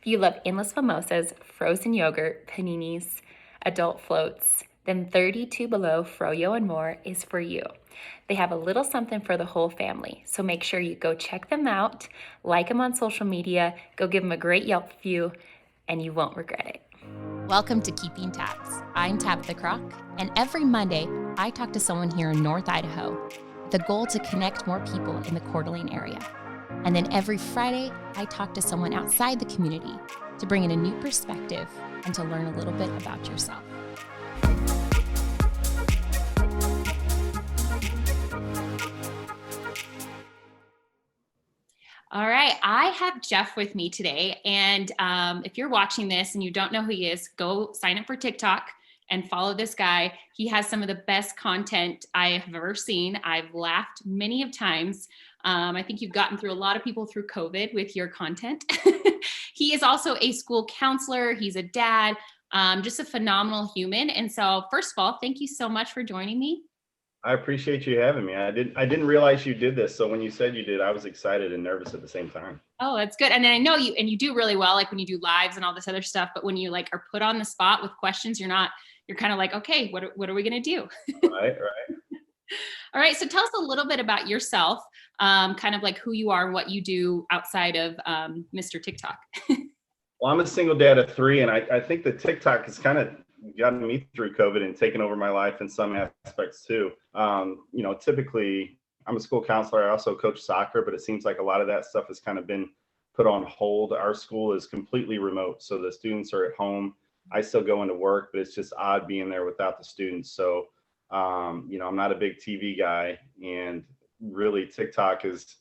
If you love endless mimosas, frozen yogurt, paninis, adult floats, then 32 Below Froyo and More is for you. They have a little something for the whole family, so make sure you go check them out, like them on social media, go give them a great Yelp review, and you won't regret it. Welcome to Keeping Tabs. I'm Tabitha Crock, and every Monday, I talk to someone here in North Idaho, the goal to connect more people in the Coeur d'Alene area. And then every Friday, I talk to someone outside the community to bring in a new perspective and to learn a little bit about yourself. All right, I have Jeff with me today. And if you're watching this and you don't know who he is, go sign up for TikTok and follow this guy. He has some of the best content I have ever seen. I've laughed many of times. I think you've gotten through a lot of people through COVID with your content. He is also a school counselor. He's a dad, just a phenomenal human. And so first of all, thank you so much for joining me. I appreciate you having me. I didn't realize you did this. So when you said you did, I was excited and nervous at the same time. Oh, that's good. And then I know you do really well, like when you do lives and all this other stuff, but when you like are put on the spot with questions, you're kind of like, okay, what are we going to do? Right. All right. So tell us a little bit about yourself, kind of like who you are and what you do outside of Mr. TikTok. Well, I'm a single dad of three, and I think that TikTok has kind of gotten me through COVID and taken over my life in some aspects too. Typically I'm a school counselor. I also coach soccer, but it seems like a lot of that stuff has kind of been put on hold. Our school is completely remote, so the students are at home. I still go into work, but it's just odd being there without the students. So, I'm not a big TV guy, and really TikTok is,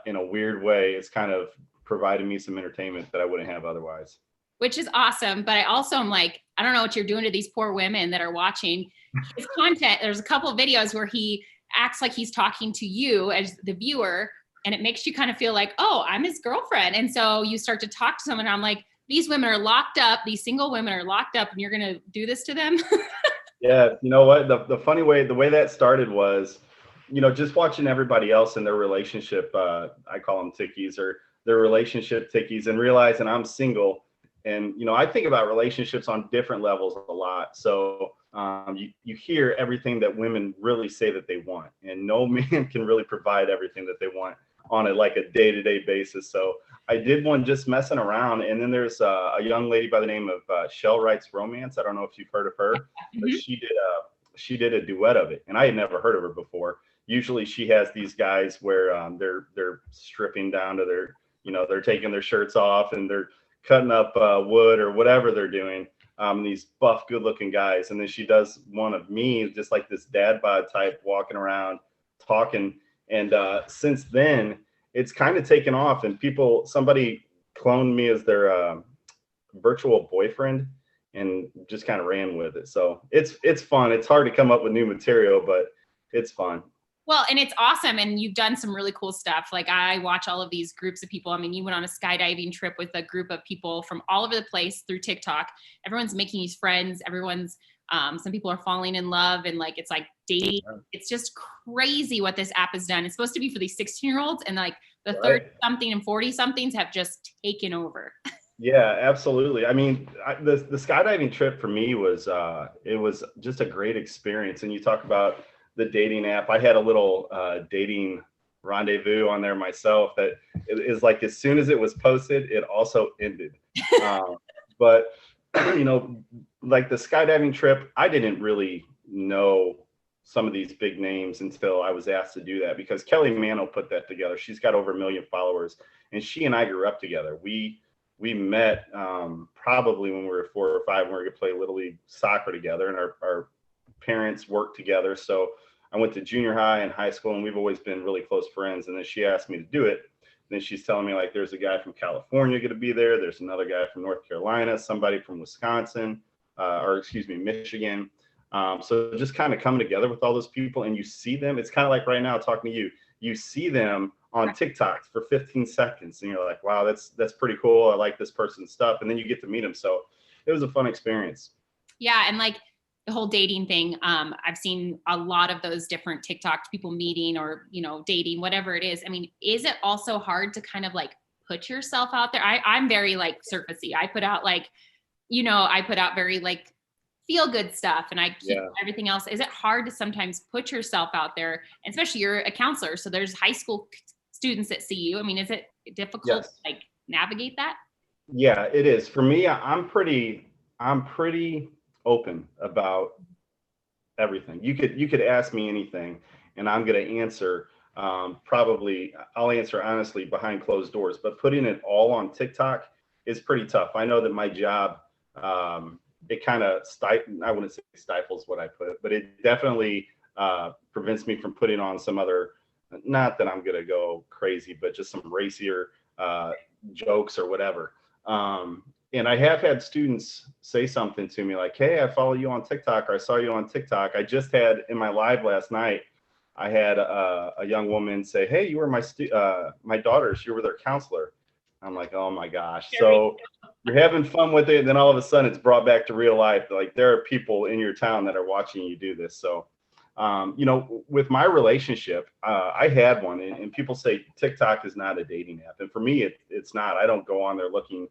in a weird way, it's kind of provided me some entertainment that I wouldn't have otherwise. Which is awesome. But I also am like, I don't know what you're doing to these poor women that are watching his content. There's a couple of videos where he acts like he's talking to you as the viewer, and it makes you kind of feel like, oh, I'm his girlfriend. And so you start to talk to someone, and I'm like, these women are locked up. These single women are locked up, and you're going to do this to them? Yeah, you know what? The funny way, the way that started was, just watching everybody else in their relationship, I call them tickies, or their relationship tickies, and realizing I'm single. And, I think about relationships on different levels a lot. So you hear everything that women really say that they want, and no man can really provide everything that they want on a day-to-day basis. So I did one just messing around. And then there's a young lady by the name of Shell Writes Romance. I don't know if you've heard of her, but she did a duet of it, and I had never heard of her before. Usually she has these guys where they're stripping down to their, they're taking their shirts off and they're cutting up wood or whatever they're doing. These buff, good-looking guys, and then she does one of me, just like this dad bod type, walking around talking. And since then, it's kind of taken off, and somebody cloned me as their virtual boyfriend, and just kind of ran with it. So it's fun. It's hard to come up with new material, but it's fun. Well, and it's awesome. And you've done some really cool stuff. Like I watch all of these groups of people. I mean, you went on a skydiving trip with a group of people from all over the place through TikTok. Everyone's making these friends. Some people are falling in love, and like, it's like dating. It's just crazy what this app has done. It's supposed to be for these 16-year-olds, and like the 30 something and 40 somethings have just taken over. Yeah, absolutely. I mean, the skydiving trip for me was, it was just a great experience. And you talk about the dating app. I had a little dating rendezvous on there myself that is like, as soon as it was posted, it also ended. But like the skydiving trip, I didn't really know some of these big names until I was asked to do that, because Kelly Mano put that together. She's got over 1 million followers, and she and I grew up together. We met probably when we were 4 or 5, and we were gonna play Little League soccer together, and our parents worked together. So I went to junior high and high school, and we've always been really close friends. And then she asked me to do it. And then she's telling me, like, there's a guy from California going to be there. There's another guy from North Carolina, somebody from Wisconsin, Michigan. So just kind of coming together with all those people, and you see them. It's kind of like right now talking to you. You see them on TikTok for 15 seconds, and you're like, wow, that's pretty cool. I like this person's stuff. And then you get to meet them. So it was a fun experience. Yeah. And like the whole dating thing, I've seen a lot of those different TikToks, people meeting or, dating, whatever it is. I mean, is it also hard to kind of like put yourself out there? I'm very like surfacey. I put out like, I put out very like feel good stuff and I keep Yeah. everything else. Is it hard to sometimes put yourself out there? And especially you're a counselor, so there's high school students that see you. I mean, is it difficult Yes. to like navigate that? Yeah, it is. For me, I'm pretty open about everything. You could ask me anything, and I'm going to answer. Probably, I'll answer honestly behind closed doors. But putting it all on TikTok is pretty tough. I know that my job, it kind of I wouldn't say stifles what I put, but it definitely prevents me from putting on some other. Not that I'm going to go crazy, but just some racier uh, jokes or whatever. And I have had students say something to me like, "Hey, I follow you on TikTok, or I saw you on TikTok." I just had in my live last night, I had a young woman say, "Hey, you were my daughters. You were their counselor." I'm like, "Oh my gosh!" There we So you're having fun with it, and then all of a sudden it's brought back to real life. Like there are people in your town that are watching you do this. So, with my relationship, I had one, and people say TikTok is not a dating app, and for me, it's not. I don't go on there looking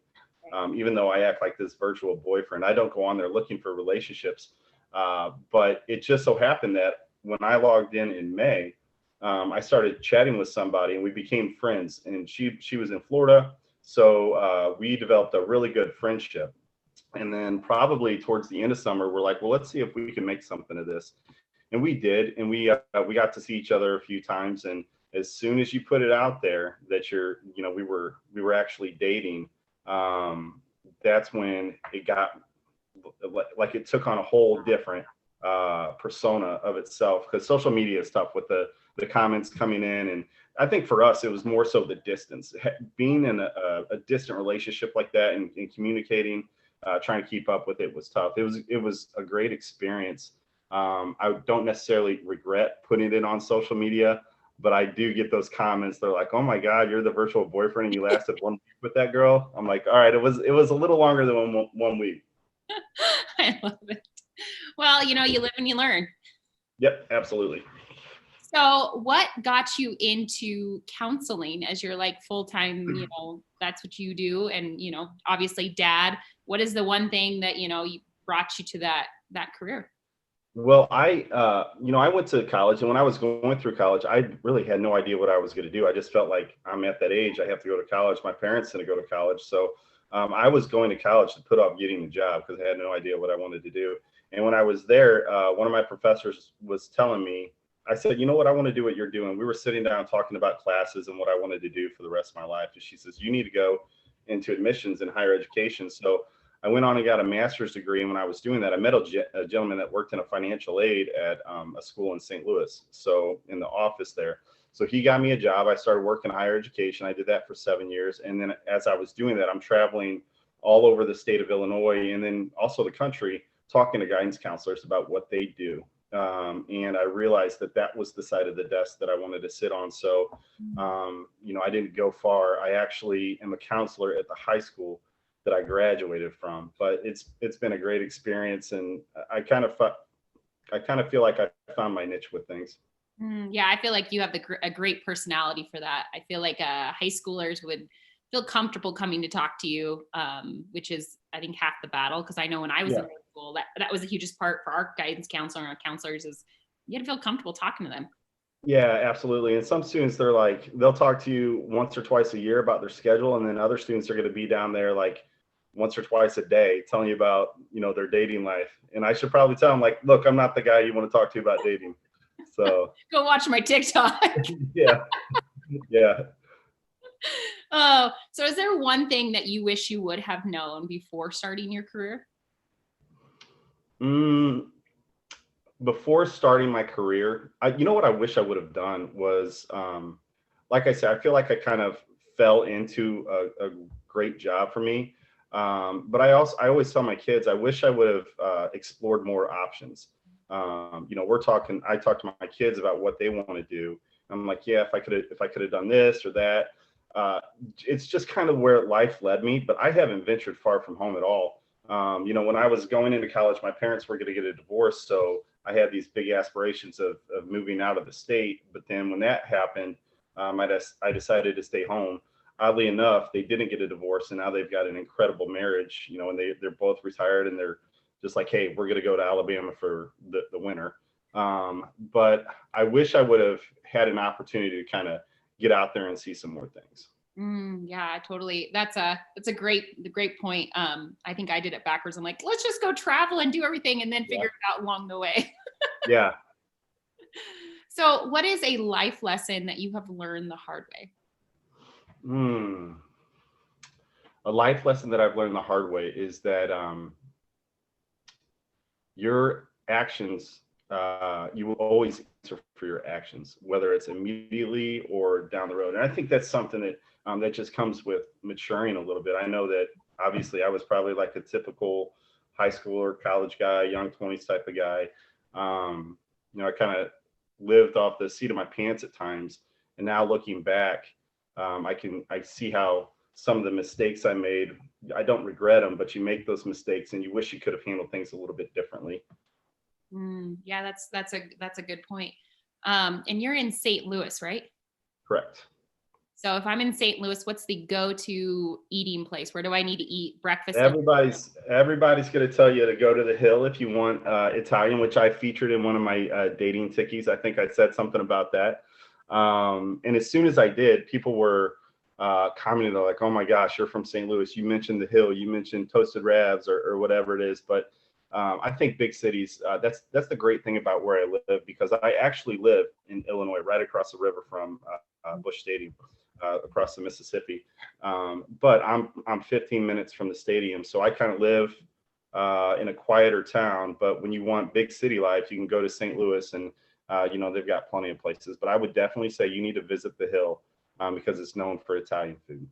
even though I act like this virtual boyfriend. I don't go on there looking for relationships. But it just so happened that when I logged in May, I started chatting with somebody and we became friends. And she was in Florida, so we developed a really good friendship. And then probably towards the end of summer, we're like, well, let's see if we can make something of this. And we did, and we got to see each other a few times. And as soon as you put it out there that we were actually dating, um, that's when it got like it took on a whole different persona of itself, because social media is tough with the comments coming in. And I think for us it was more so the distance. Being in a distant relationship like that, and communicating, trying to keep up with it was tough. It was a great experience. I don't necessarily regret putting it on social media, but I do get those comments. They're like, "Oh my God, you're the virtual boyfriend and you lasted 1 week with that girl." I'm like, "All right, it was a little longer than one week." I love it. Well, you live and you learn. Yep, absolutely. So, what got you into counseling as your like full time, that's what you do and, obviously dad, what is the one thing that, you brought you to that career? Well, I went to college, and when I was going through college, I really had no idea what I was going to do. I just felt like I'm at that age. I have to go to college. My parents didn't go to college, so I was going to college to put off getting a job because I had no idea what I wanted to do. And when I was there, one of my professors was telling me, I said, "You know what? I want to do what you're doing." We were sitting down talking about classes and what I wanted to do for the rest of my life. And she says, "You need to go into admissions in higher education." So I went on and got a master's degree. And when I was doing that, I met a gentleman that worked in a financial aid at a school in St. Louis, so in the office there. So he got me a job. I started working higher education. I did that for 7 years. And then as I was doing that, I'm traveling all over the state of Illinois and then also the country, talking to guidance counselors about what they do. And I realized that that was the side of the desk that I wanted to sit on. So, I didn't go far. I actually am a counselor at the high school that I graduated from. But it's been a great experience, and I kind of feel like I found my niche with things. Yeah, I feel like you have a great personality for that. I feel like high schoolers would feel comfortable coming to talk to you, which is, I think, half the battle. Because I know when I was in Yeah. high school, that was the hugest part for our guidance counselor and our counselors is you had to feel comfortable talking to them. Yeah, absolutely. And some students, they'll talk to you once or twice a year about their schedule, and then other students are going to be down there like once or twice a day telling you about, their dating life. And I should probably tell them like, "Look, I'm not the guy you want to talk to about dating." So, Go watch my TikTok. yeah, yeah. Oh, so is there one thing that you wish you would have known before starting your career? Mm, Before starting my career, you know what I wish I would have done was, like I said, I feel like I kind of fell into a great job for me. But I always tell my kids, I wish I would have explored more options. I talk to my kids about what they want to do. I'm like, yeah, if I could have done this or that. Uh, it's just kind of where life led me, but I haven't ventured far from home at all. When I was going into college, my parents were going to get a divorce, so I had these big aspirations of moving out of the state. But then when that happened, I decided to stay home. oddly enough, they didn't get a divorce, and now they've got an incredible marriage. And they're both retired, and they're just like, hey, we're going to go to Alabama for the winter. But I wish I would have had an opportunity to kind of get out there and see some more things. Yeah, totally. That's a great point. I think I did it backwards. I'm like, let's just go travel and do everything and then Yeah. figure it out along the way. Yeah. So what is a life lesson that you have learned the hard way? A life lesson that I've learned the hard way is that your actions, you will always answer for your actions, whether it's immediately or down the road. And I think that's something that just comes with maturing a little bit. I know that obviously I was probably like a typical high school or college guy, young 20s type of guy. I kind of lived off the seat of my pants at times. And now looking back, I see how some of the mistakes I made, I don't regret them, but you make those mistakes and you wish you could have handled things a little bit differently. Yeah, that's a good point. And you're in St. Louis, right? Correct. So if I'm in St. Louis, what's the go-to eating place? Where do I need to eat breakfast? Everybody's going to tell you to go to the Hill if you want Italian, which I featured in one of my dating tickies. I think I said something about that. And as soon as I did, people were commenting, they're like, "Oh my gosh, you're from St. Louis. You mentioned the Hill. You mentioned toasted rabs or whatever it is." But I think big cities. That's the great thing about where I live, because I actually live in Illinois, right across the river from Busch Stadium. Across the Mississippi, but I'm 15 minutes from the stadium, so I kind of live in a quieter town. But when you want big city life, you can go to St. Louis, and they've got plenty of places. But I would definitely say you need to visit the Hill because it's known for Italian food.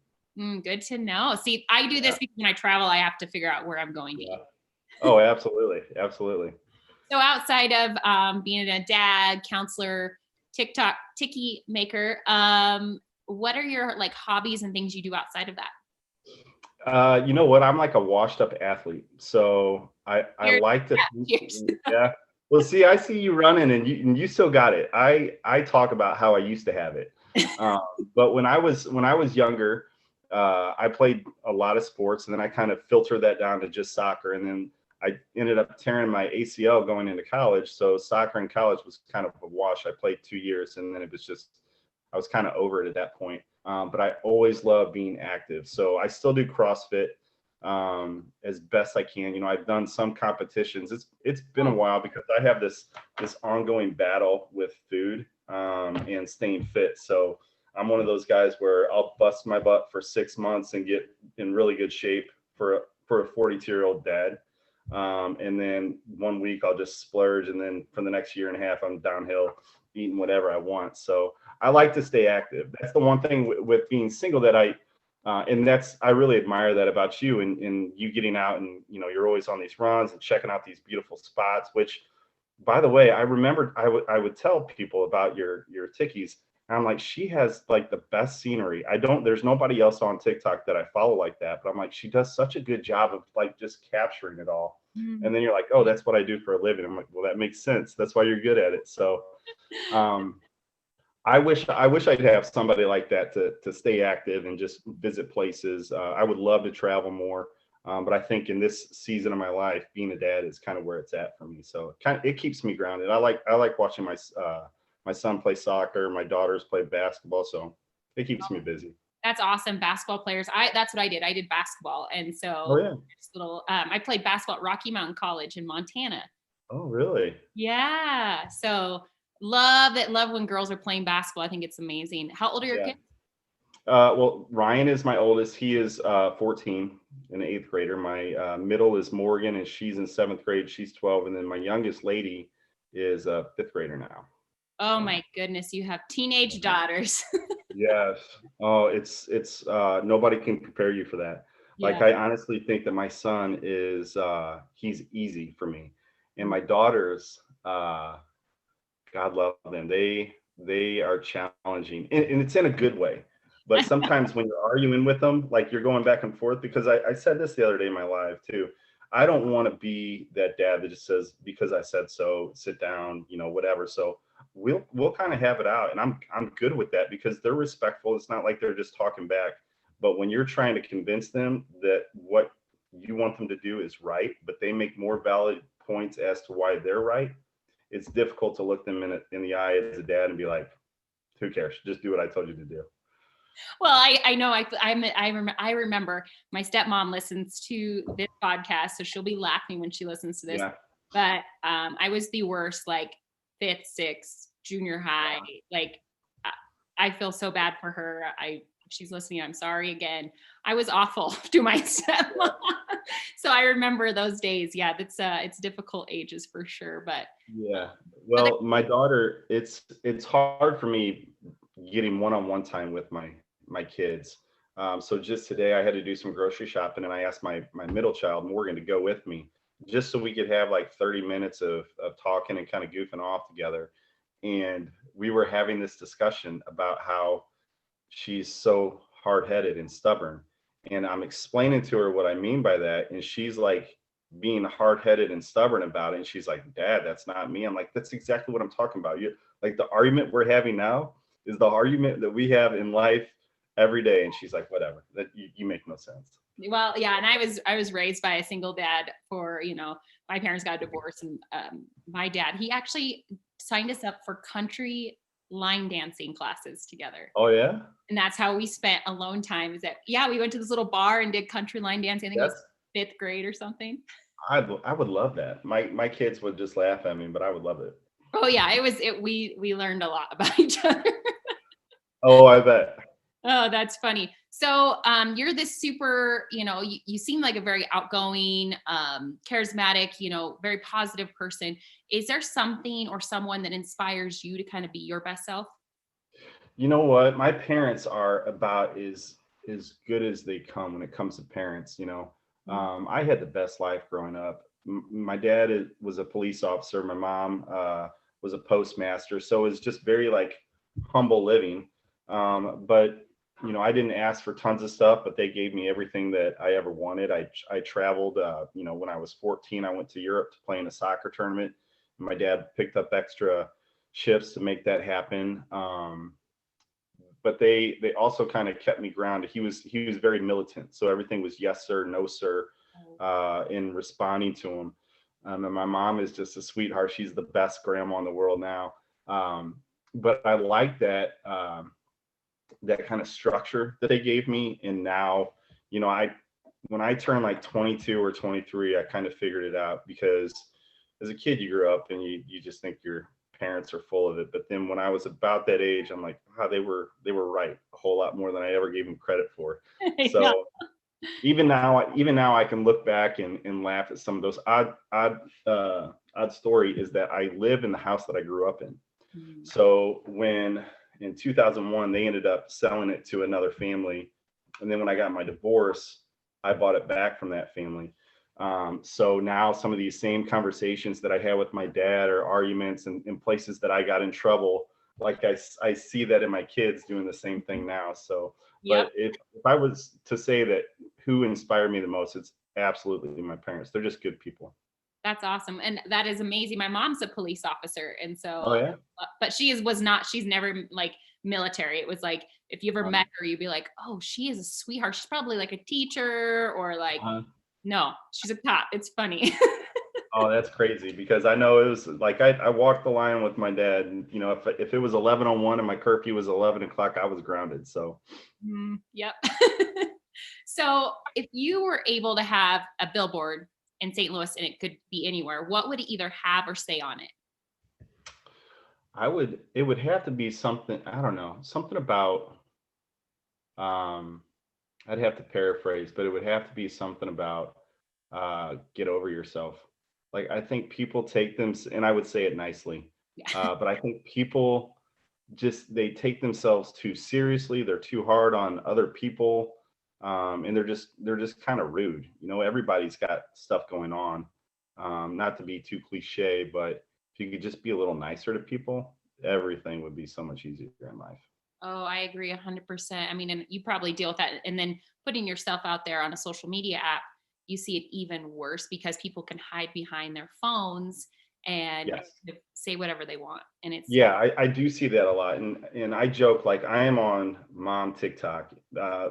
Good to know. See, I do this because when I travel, I have to figure out where I'm going to eat. Oh, absolutely, absolutely. So outside of being a dad, counselor, TikTok tiki maker, what are your like hobbies and things you do outside of that? You know what? I'm like a washed up athlete. So I like to, yeah. Well, see, I see you running and you still got it. I talk about how I used to have it. But when I was younger, I played a lot of sports, and then I kind of filtered that down to just soccer. And then I ended up tearing my ACL going into college. So soccer in college was kind of a wash. I played 2 years, and then it was just, I was kind of over it at that point. But I always love being active. So I still do CrossFit as best I can. I've done some competitions. It's been a while because I have this ongoing battle with food and staying fit. So I'm one of those guys where I'll bust my butt for 6 months and get in really good shape for a 42-year-old dad. And then 1 week I'll just splurge, and then for the next year and a half I'm downhill eating whatever I want. So I like to stay active. That's the one thing with being single that I really admire that about you, and you getting out, and you're always on these runs and checking out these beautiful spots, which, by the way, I remembered I would tell people about your tickies. And I'm like, she has like the best scenery. There's nobody else on TikTok that I follow like that, but I'm like, she does such a good job of like just capturing it all. And then you're like, oh, that's what I do for a living. I'm like, well, that makes sense. That's why you're good at it. So I wish I'd have somebody like that to stay active and just visit places. I would love to travel more, but I think in this season of my life, being a dad is kind of where it's at for me. So it keeps me grounded. I like watching my son play soccer, my daughters play basketball, so it keeps me busy. That's awesome. Basketball players. That's what I did. I did basketball, and so Oh yeah. I played basketball at Rocky Mountain College in Montana. Oh really? Yeah. So love it. Love when girls are playing basketball. I think it's amazing. How old are your kids? Well, Ryan is my oldest. He is 14, an eighth grader. My middle is Morgan, and she's in seventh grade. She's 12, and then my youngest lady is a fifth grader now. Oh my goodness, you have teenage daughters. Yes. Oh, it's nobody can prepare you for that. Like, Yeah. I honestly think that my son is he's easy for me, and my daughters, God love them. They are challenging, and it's in a good way. But sometimes when you're arguing with them, like you're going back and forth, because I said this the other day in my live too. I don't want to be that dad that just says, because I said so, sit down, whatever. So we'll kind of have it out, and I'm good with that because they're respectful. It's not like they're just talking back. But when you're trying to convince them that what you want them to do is right, but they make more valid points as to why they're right, it's difficult to look them in the eye as a dad and be like, who cares? Just do what I told you to do. Well, I know I remember my stepmom listens to this podcast, so she'll be laughing when she listens to this. Yeah. But I was the worst, like fifth, sixth, junior high. Like I feel so bad for her. If she's listening, I'm sorry again. I was awful to my stepmom. So I remember those days. Yeah, it's difficult ages for sure. But Yeah. Well, my daughter, it's hard for me getting one-on-one time with my kids. So just today I had to do some grocery shopping and I asked my middle child, Morgan, to go with me just so we could have like 30 minutes of talking and kind of goofing off together. And we were having this discussion about how she's so hard-headed and stubborn. And I'm explaining to her what I mean by that. And she's like being hard-headed and stubborn about it. And she's like, Dad, that's not me. I'm like, that's exactly what I'm talking about. You like the argument we're having now is the argument that we have in life every day. And she's like, whatever, that you make no sense. well, yeah, and I was raised by a single dad for, my parents got divorced, and my dad, he actually signed us up for country line dancing classes together. Oh yeah. And that's how we spent alone time. Is that, yeah, we went to this little bar and did country line dancing. I think it was fifth grade or something. I would love that. My kids would just laugh at me, but I would love it. Oh yeah, we learned a lot about each other. Oh, I bet. Oh, that's funny. So you're this super, you seem like a very outgoing, charismatic, very positive person. Is there something or someone that inspires you to kind of be your best self? You know what? My parents are about as good as they come when it comes to parents. I had the best life growing up. My dad was a police officer. My mom was a postmaster, so it's just very like humble living. But I didn't ask for tons of stuff, but they gave me everything that I ever wanted. I traveled. When I was 14, I went to Europe to play in a soccer tournament. My dad picked up extra shifts to make that happen. But they also kind of kept me grounded. He was very militant, so everything was yes sir, no sir, in responding to him. And my mom is just a sweetheart. She's the best grandma in the world now. But I like that kind of structure that they gave me. And now, when I turned like 22 or 23, I kind of figured it out, because as a kid you grew up and you just think your parents are full of it. But then when I was about that age, I'm like, wow, they were right a whole lot more than I ever gave them credit for. So Yeah. even now I can look back and laugh at some of those odd story is that I live in the house that I grew up in. So when in 2001 they ended up selling it to another family, and then when I got my divorce, I bought it back from that family. So now some of these same conversations that I had with my dad, or arguments and places that I got in trouble, like I see that in my kids doing the same thing now. So, Yep. but if I was to say that who inspired me the most, it's absolutely my parents. They're just good people. That's awesome. And that is amazing. My mom's a police officer. And so, Oh yeah. but she's never like military. It was like, if you ever met her, you'd be like, oh, she is a sweetheart. She's probably like a teacher or like, Uh-huh. no, she's a cop. It's funny. Oh, that's crazy, because I know it was like I walked the line with my dad, and if it was 11:01 and my curfew was 11 o'clock, I was grounded. So Yep. So if you were able to have a billboard in St. Louis and it could be anywhere, what would it either have or say on it? it would have to be something, I don't know, something about, um I'd have to paraphrase, but it would have to be something about get over yourself. Like, I think people take them, and I would say it nicely, Yeah. but I think people they take themselves too seriously. They're too hard on other people, and they're just kind of rude. Everybody's got stuff going on. Not to be too cliche, but if you could just be a little nicer to people, everything would be so much easier in life. Oh, I agree 100%. I mean, and you probably deal with that. And then putting yourself out there on a social media app, you see it even worse because people can hide behind their phones and Yes. say whatever they want. And it's Yeah, I do see that a lot, and I joke like I am on mom TikTok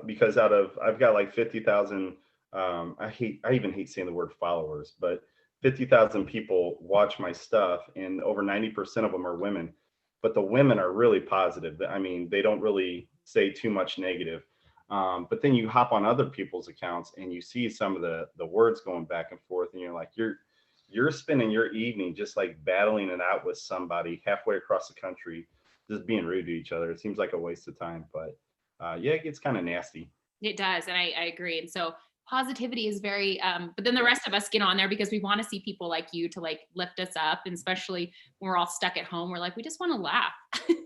because out of I've got like 50,000. I even hate saying the word followers, but 50,000 people watch my stuff, and over 90% of them are women. But the women are really positive. I mean, they don't really say too much negative. But then you hop on other people's accounts and you see some of the words going back and forth, and you're like, you're spending your evening just like battling it out with somebody halfway across the country, just being rude to each other. It seems like a waste of time, but yeah, it gets kind of nasty. It does, and I agree. And so positivity is very but then the rest of us get on there because we want to see people like you to like lift us up, and especially when we're all stuck at home, we're like, we just want to laugh.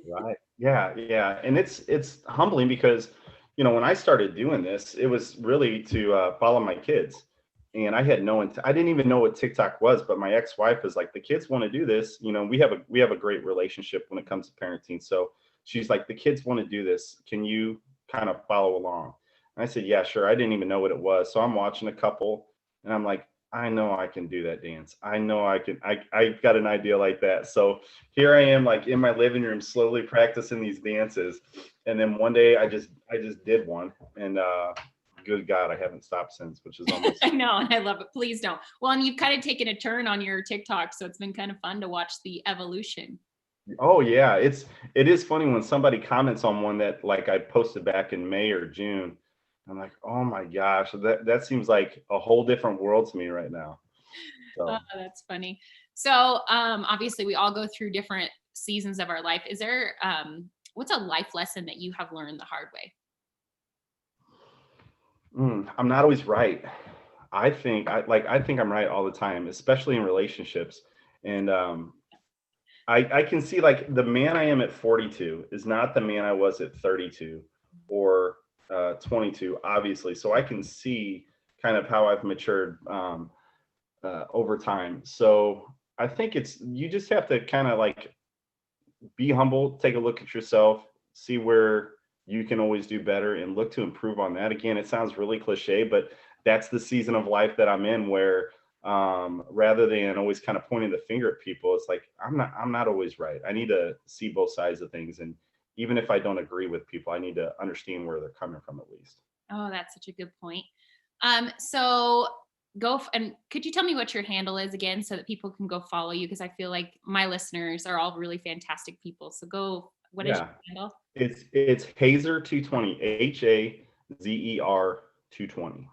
Right. Yeah, yeah. And it's humbling because, when I started doing this, it was really to follow my kids. And I had I didn't even know what TikTok was, but my ex-wife is like, the kids want to do this. We have a great relationship when it comes to parenting. So she's like, the kids want to do this. Can you kind of follow along? And I said, yeah, sure. I didn't even know what it was. So I'm watching a couple and I'm like, I know I can do that dance. I know I can. I've got an idea like that. So here I am, like in my living room, slowly practicing these dances. And then one day, I just did one, and good God, I haven't stopped since, which is almost. I know, and I love it. Please don't. Well, and you've kind of taken a turn on your TikTok, so it's been kind of fun to watch the evolution. Oh yeah, it is funny when somebody comments on one that like I posted back in May or June. I'm like, oh my gosh, that seems like a whole different world to me right now. Oh, So. that's funny. So, obviously, we all go through different seasons of our life. Is there what's a life lesson that you have learned the hard way? I'm not always right. I think I'm right all the time, especially in relationships. And I can see like the man I am at 42 is not the man I was at 32 or 22, obviously. So I can see kind of how I've matured over time. So I think you just have to kind of like be humble, take a look at yourself, see where you can always do better and look to improve on that. Again, it sounds really cliche, but that's the season of life that I'm in where rather than always kind of pointing the finger at people, it's like I'm not always right. I need to see both sides of things. And even if I don't agree with people, I need to understand where they're coming from at least. Oh, that's such a good point. So and could you tell me what your handle is again so that people can go follow you? Because I feel like my listeners are all really fantastic people. So what is Yeah. your handle? It's Hazer 220, Hazer 220.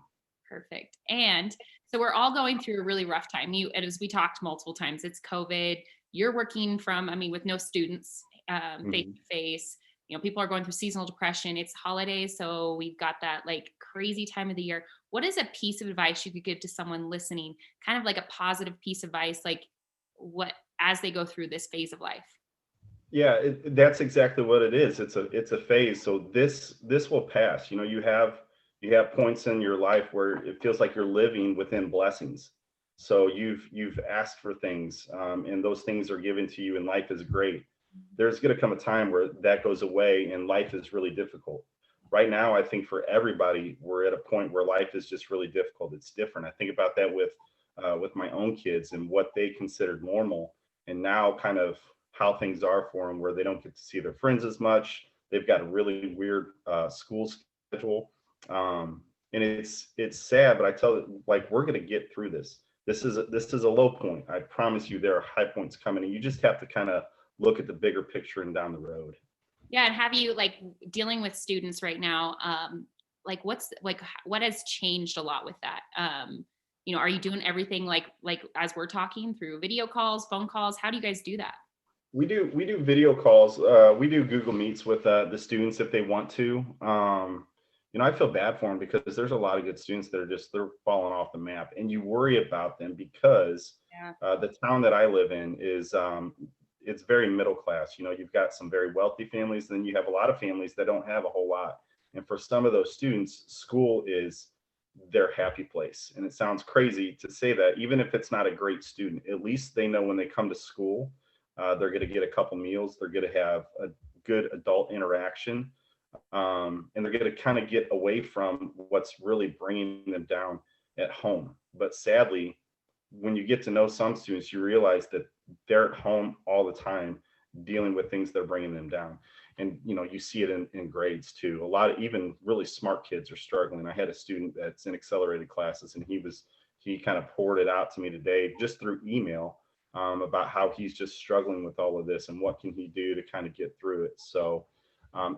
Perfect. And so we're all going through a really rough time. And as we talked multiple times, it's COVID. You're working from, I mean, with no students, face Mhm. to face. People are going through seasonal depression. It's holidays, so we've got that like crazy time of the year. What is a piece of advice you could give to someone listening? Kind of like a positive piece of advice, like what as they go through this phase of life. Yeah, that's exactly what it is. It's a phase. So this will pass. You have points in your life where it feels like you're living within blessings. So you've asked for things, and those things are given to you, and life is great. There's going to come a time where that goes away, and life is really difficult. Right now, I think for everybody, we're at a point where life is just really difficult. It's different. I think about that with my own kids and what they considered normal, and now kind of how things are for them, where they don't get to see their friends as much. They've got a really weird school schedule, and it's sad. But I tell it like we're going to get through this. This is a low point. I promise you, there are high points coming, and you just have to kind of look at the bigger picture and down the road. Yeah, and have you like dealing with students right now? Like what has changed a lot with that? Are you doing everything like as we're talking through video calls, phone calls? How do you guys do that? We do video calls. We do Google Meets with the students if they want to. I feel bad for them because there's a lot of good students that they're falling off the map, and you worry about them because Yeah. the town that I live in is it's very middle class. You've got some very wealthy families, then you have a lot of families that don't have a whole lot. And for some of those students, school is their happy place. And it sounds crazy to say that, even if it's not a great student, at least they know when they come to school they're going to get a couple meals. They're going to have a good adult interaction, and they're going to kind of get away from what's really bringing them down at home. But sadly, when you get to know some students, you realize that they're at home all the time dealing with things that are bringing them down. And you see it in grades too. A lot of even really smart kids are struggling. I had a student that's in accelerated classes, and he kind of poured it out to me today just through email, about how he's just struggling with all of this and what can he do to kind of get through it. So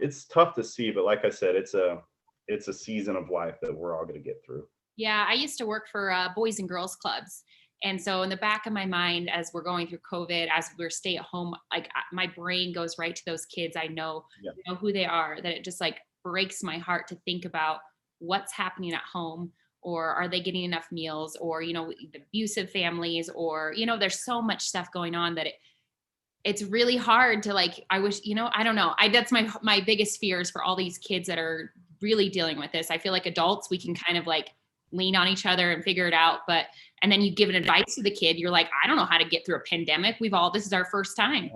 it's tough to see, but like I said, it's a season of life that we're all going to get through. Yeah, I used to work for boys and girls clubs. And so in the back of my mind, as we're going through COVID, as we're stay at home, like my brain goes right to those kids. I know, Yeah. know who they are, that it just like breaks my heart to think about what's happening at home, or are they getting enough meals, or, abusive families, or, there's so much stuff going on that it's really hard to like, I wish, I don't know. That's my biggest fears for all these kids that are really dealing with this. I feel like adults, we can kind of like lean on each other and figure it out. And then you give an advice to the kid, you're like, I don't know how to get through a pandemic. This is our first time.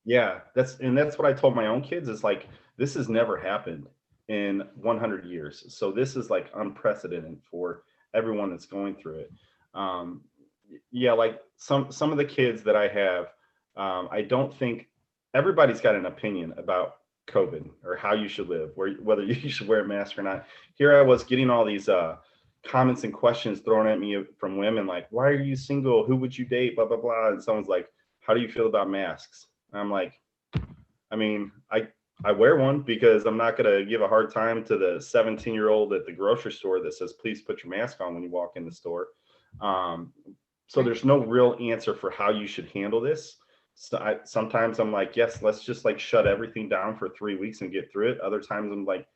Yeah, that's what I told my own kids is like, this has never happened in 100 years. So this is like unprecedented for everyone that's going through it. Yeah, like some of the kids that I have, I don't think everybody's got an opinion about COVID or how you should live, whether you should wear a mask or not. Here I was getting all these comments and questions thrown at me from women like, why are you single? Who would you date? Blah, blah, blah. And someone's like, how do you feel about masks? And I'm like, I mean, I wear one because I'm not going to give a hard time to the 17-year-old at the grocery store that says, please put your mask on when you walk in the store. So there's no real answer for how you should handle this. So sometimes I'm like, yes, let's just like shut everything down for 3 weeks and get through it. Other times I'm like,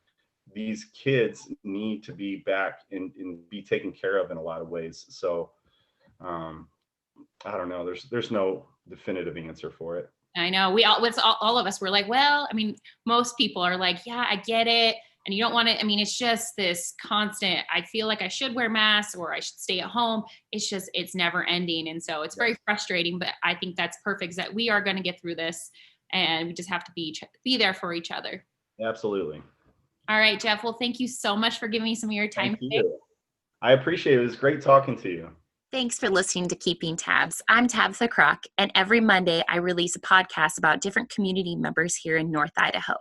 these kids need to be back and be taken care of in a lot of ways. So I don't know. There's no definitive answer for it. I know all of us were like, well, I mean, most people are like, yeah, I get it. And you don't want to, I mean, it's just this constant, I feel like I should wear masks or I should stay at home. It's never ending. And so it's very frustrating, but I think that's perfect, that we are going to get through this and we just have to be there for each other. Absolutely. All right, Jeff. Well, thank you so much for giving me some of your time today. I appreciate it. It was great talking to you. Thanks for listening to Keeping Tabs. I'm Tabitha Kroc, and every Monday I release a podcast about different community members here in North Idaho.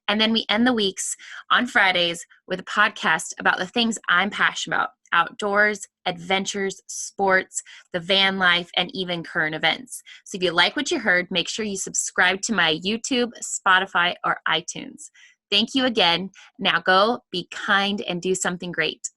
And then we end the weeks on Fridays with a podcast about the things I'm passionate about: outdoors, adventures, sports, the van life, and even current events. So if you like what you heard, make sure you subscribe to my YouTube, Spotify, or iTunes. Thank you again. Now go be kind and do something great.